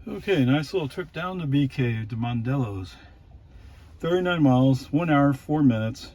Okay, nice little trip down to BK to Mondelo's. 39 miles, 1 hour, 4 minutes,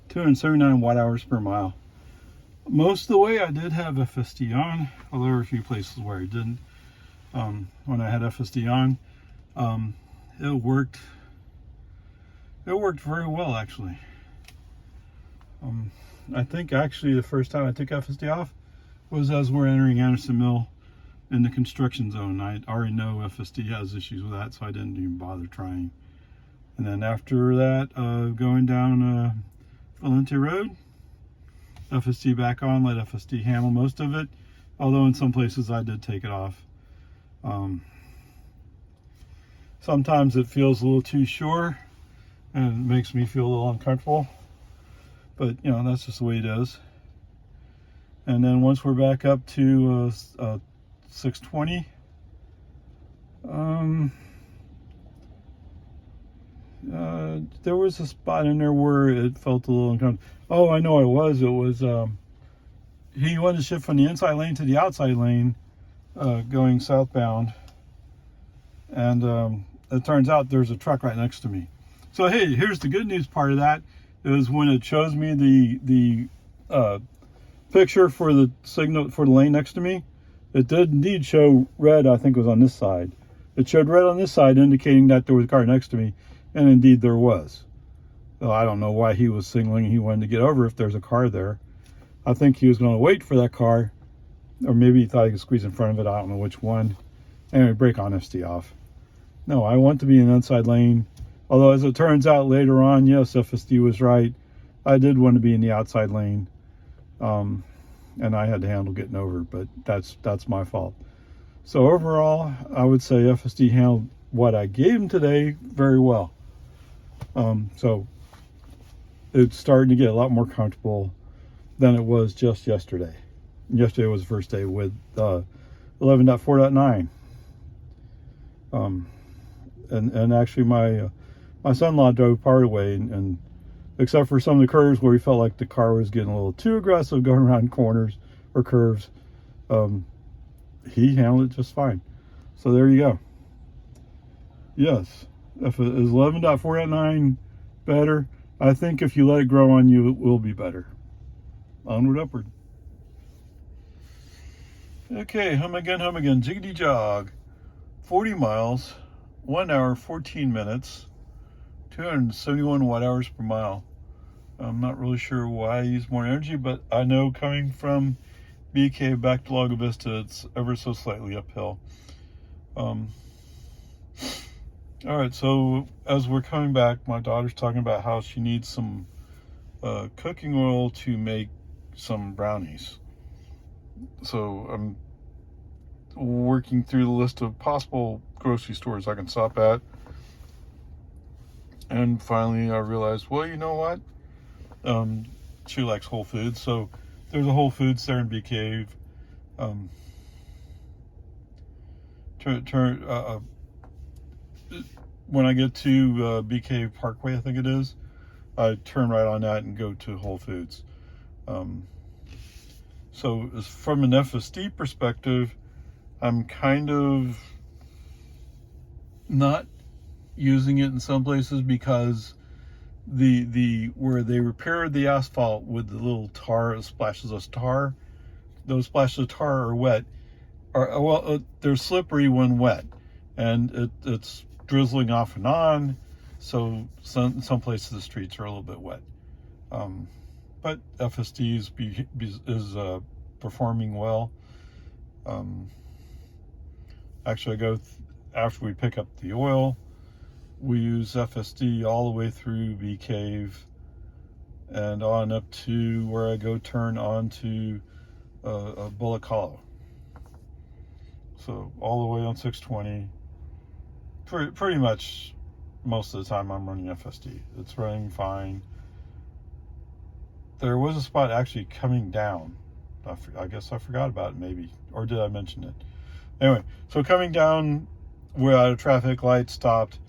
279 watt hours per mile. Most of the way I did have FSD on, although there were a few places where I didn't. When I had FSD on, it worked very well actually. I think actually the first time I took FSD off was as we're entering Anderson Mill in the construction zone. I already know FSD has issues with that, so I didn't even bother trying. And then after that, going down Valente Road, FSD back on, let FSD handle most of it, although in some places I did take it off. Sometimes it feels a little too sure and it makes me feel a little uncomfortable, but you know, that's just the way it is. And then once we're back up to 620, there was a spot in there where it felt a little uncomfortable. Oh, I know it was he wanted to shift from the inside lane to the outside lane, going southbound, and it turns out there's a truck right next to me. So hey, here's the good news part of that, is when it shows me the picture for the signal for the lane next to me, it did indeed show red. I think it was on this side. It showed red on this side, indicating that there was a car next to me, and indeed there was. So I don't know why he was signaling he wanted to get over if there's a car there. I think he was going to wait for that car, or maybe he thought he could squeeze in front of it. I don't know which one. Anyway, brake on, FSD off. No, I want to be in the inside lane. Although as it turns out later on, yes, FSD was right. I did want to be in the outside lane. And I had to handle getting over, but that's my fault. So overall, I would say FSD handled what I gave him today very well. So it's starting to get a lot more comfortable than it was just yesterday. Yesterday was the first day with 11.4.9. And actually my son-in-law drove part of the way, and except for some of the curves where he felt like the car was getting a little too aggressive going around corners or curves, he handled it just fine. So there you go. Yes, if it is 11.4.9 better, I think if you let it grow on you, it will be better. Onward, upward. Okay, hum again, jiggity jog. 40 miles, 1 hour, 14 minutes, 271 watt hours per mile. I'm not really sure why I use more energy, but I know coming from BK back to Lago Vista, it's ever so slightly uphill. All right, so as we're coming back, my daughter's talking about how she needs some cooking oil to make some brownies. So I'm working through the list of possible grocery stores I can stop at. And finally I realized, well, you know what? She likes Whole Foods, so there's a Whole Foods there in Bee Cave. When I get to Bee Cave Parkway, I think it is, I turn right on that and go to Whole Foods. So as from an FSD perspective, I'm kind of not using it in some places because the where they repaired the asphalt with the little tar splashes of tar, those splashes of tar are wet, they're slippery when wet, and it's drizzling off and on, so some places the streets are a little bit wet, but FSD is performing well. Actually, I go after we pick up the oil, we use FSD all the way through Bee Cave and on up to where I go turn on to Bullock Hollow. So all the way on 620. Pretty much most of the time I'm running FSD. It's running fine. There was a spot actually coming down. I guess I forgot about it maybe, or did I mention it? Anyway, so coming down where a traffic light stopped,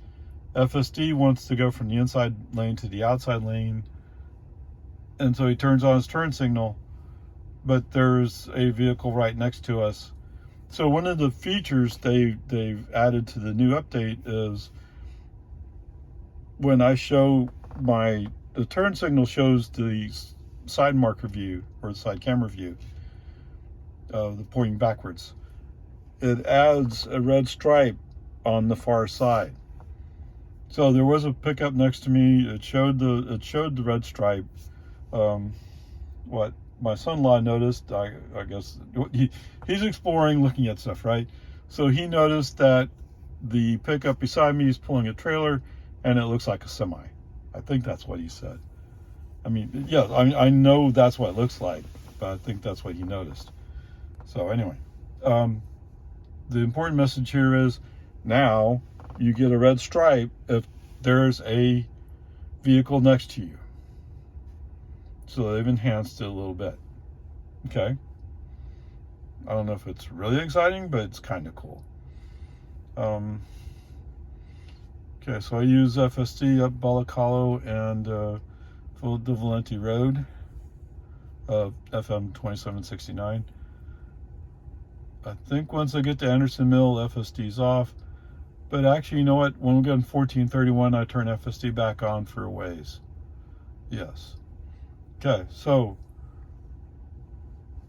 FSD wants to go from the inside lane to the outside lane, and so he turns on his turn signal, but there's a vehicle right next to us, So one of the features they've added to the new update is when I show the turn signal shows the side marker view or the side camera view, the pointing backwards. It adds a red stripe on the far side. So there was a pickup next to me. It showed the red stripe. What my son-in-law noticed, I guess he's exploring, looking at stuff, right? So he noticed that the pickup beside me is pulling a trailer, and it looks like a semi. I think that's what he said. I mean, yeah, I know that's what it looks like, but I think that's what he noticed. So anyway, the important message here is now you get a red stripe if there's a vehicle next to you. So they've enhanced it a little bit. Okay. I don't know if it's really exciting, but it's kind of cool. Okay, so I use FSD up Balacalo and the Valenti Road, FM 2769. I think once I get to Anderson Mill, FSD's off. But actually, you know what? When we get in 1431, I turn FSD back on for a ways. Yes. Okay, so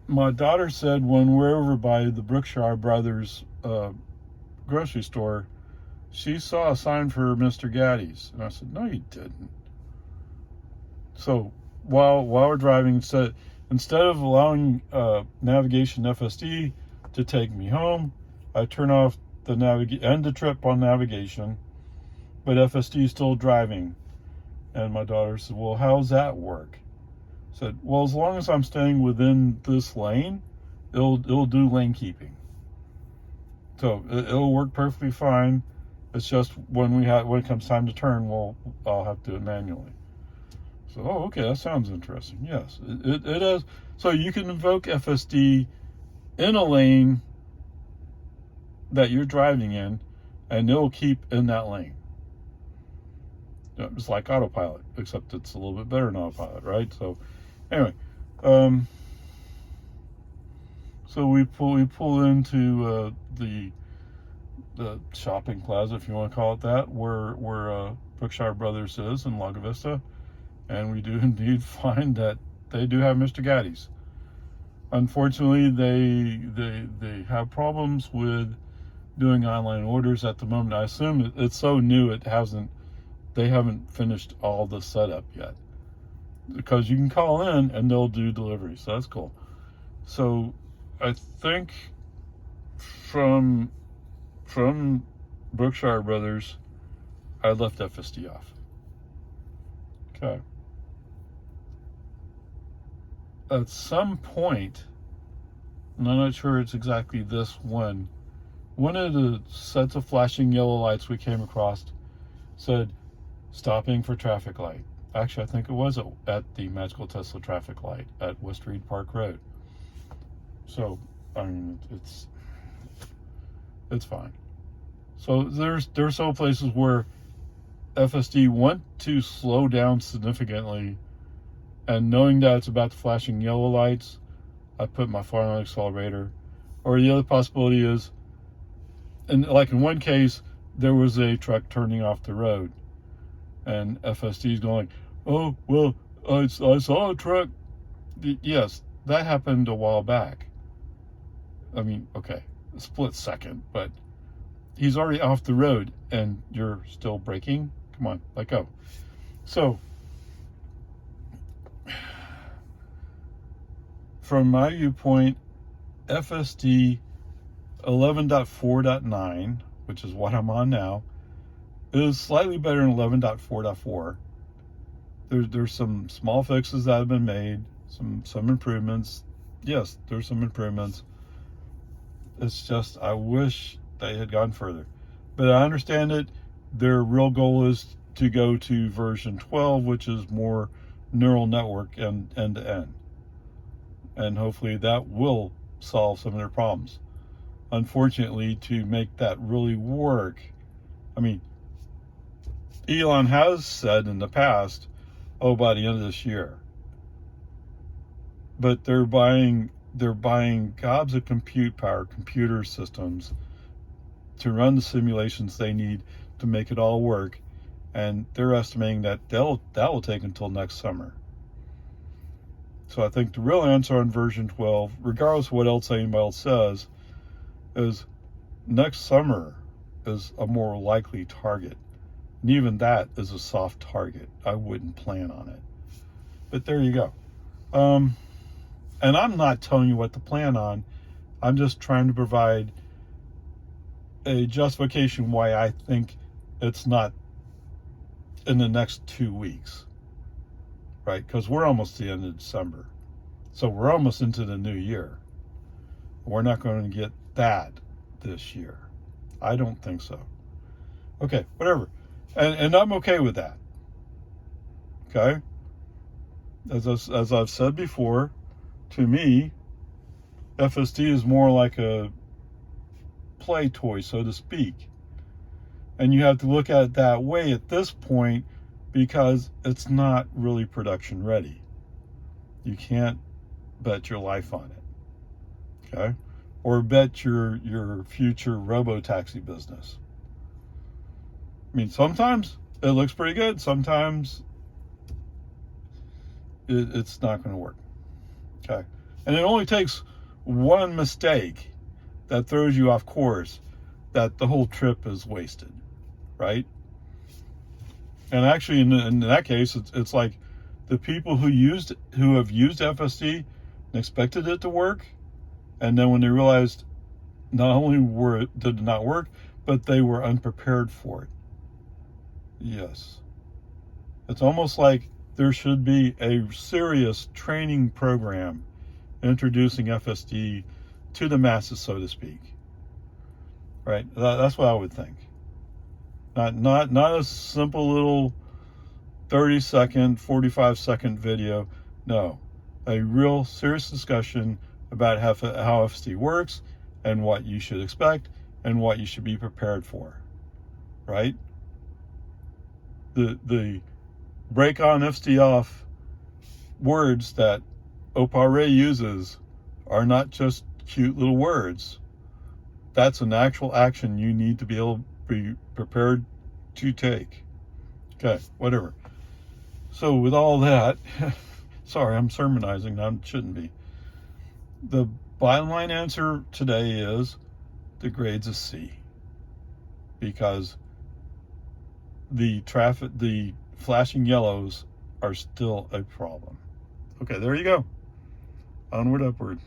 my daughter said when we're over by the Brookshire Brothers grocery store, she saw a sign for Mr. Gaddy's. And I said, no, you didn't. So while we're driving, instead of allowing navigation FSD to take me home, I turn off end the trip on navigation, but FSD is still driving. And my daughter said, well, how's that work? I said, well, as long as I'm staying within this lane, it'll do lane keeping. So it'll work perfectly fine. It's just when it comes time to turn, I'll have to do it manually. So, okay, that sounds interesting. Yes, it is. So you can invoke FSD in a lane that you're driving in, and it'll keep in that lane. It's like autopilot, except it's a little bit better than autopilot, right? So, anyway, so we pull into the shopping plaza, if you want to call it that, where Brookshire Brothers is in Lago Vista, and we do indeed find that they do have Mr. Gaddy's. Unfortunately, they have problems with doing online orders at the moment. I assume it's so new they haven't finished all the setup yet, because you can call in and they'll do delivery, so that's cool. So I think from Brookshire Brothers, I left FSD off. Okay. At some point, and I'm not sure it's exactly this one of the sets of flashing yellow lights we came across said, stopping for traffic light. Actually, I think it was at the Magical Tesla traffic light at West Reed Park Road. So, I mean, it's fine. So there's some places where FSD want to slow down significantly, and knowing that it's about the flashing yellow lights, I put my foot on the accelerator. Or the other possibility is, and like in one case, there was a truck turning off the road, and FSD is going, oh, well, I saw a truck. Yes, that happened a while back. I mean, okay, a split second, but he's already off the road and you're still braking? Come on, let go. So, from my viewpoint, FSD 11.4.9, which is what I'm on now, is slightly better than 11.4.4. There's some small fixes that have been made, some improvements. Yes, there's some improvements. It's just, I wish they had gone further. But I understand it. Their real goal is to go to version 12, which is more neural network and end-to-end. And hopefully that will solve some of their problems. Unfortunately, to make that really work, I mean, Elon has said in the past, oh, by the end of this year. But they're buying they're buying gobs of compute power, computer systems, to run the simulations they need to make it all work, and they're estimating that that will take until next summer. So I think the real answer on version 12, regardless of what else anybody else says, is next summer is a more likely target. And even that is a soft target. I wouldn't plan on it. But there you go. And I'm not telling you what to plan on. I'm just trying to provide a justification why I think it's not in the next 2 weeks, right? Because we're almost the end of December. So we're almost into the new year. We're not going to get that this year. I don't think so. Okay, whatever. And I'm okay with that. Okay? As I've said before, to me, FSD is more like a play toy, so to speak. And you have to look at it that way at this point because it's not really production ready. You can't bet your life on it. Okay? Or bet your future robo-taxi business. I mean, sometimes it looks pretty good. Sometimes it's not going to work. Okay? And it only takes one mistake that throws you off course that the whole trip is wasted, right? And actually, in that case, it's like the people who have used FSD and expected it to work, and then when they realized not only did it not work, but they were unprepared for it. Yes. It's almost like there should be a serious training program introducing FSD to the masses, so to speak. Right? That's what I would think. Not a simple little 30-second, 45-second video. No. A real serious discussion about how FSD works and what you should expect and what you should be prepared for. Right? The break on FSD off words that Opal Ray uses are not just cute little words. That's an actual action you need to be able to be prepared to take. Okay, whatever. So with all that, sorry, I'm sermonizing. I shouldn't be. The bottom line answer today is the grade's a C, because the flashing yellows are still a problem. Okay, there you go. Onward, upward.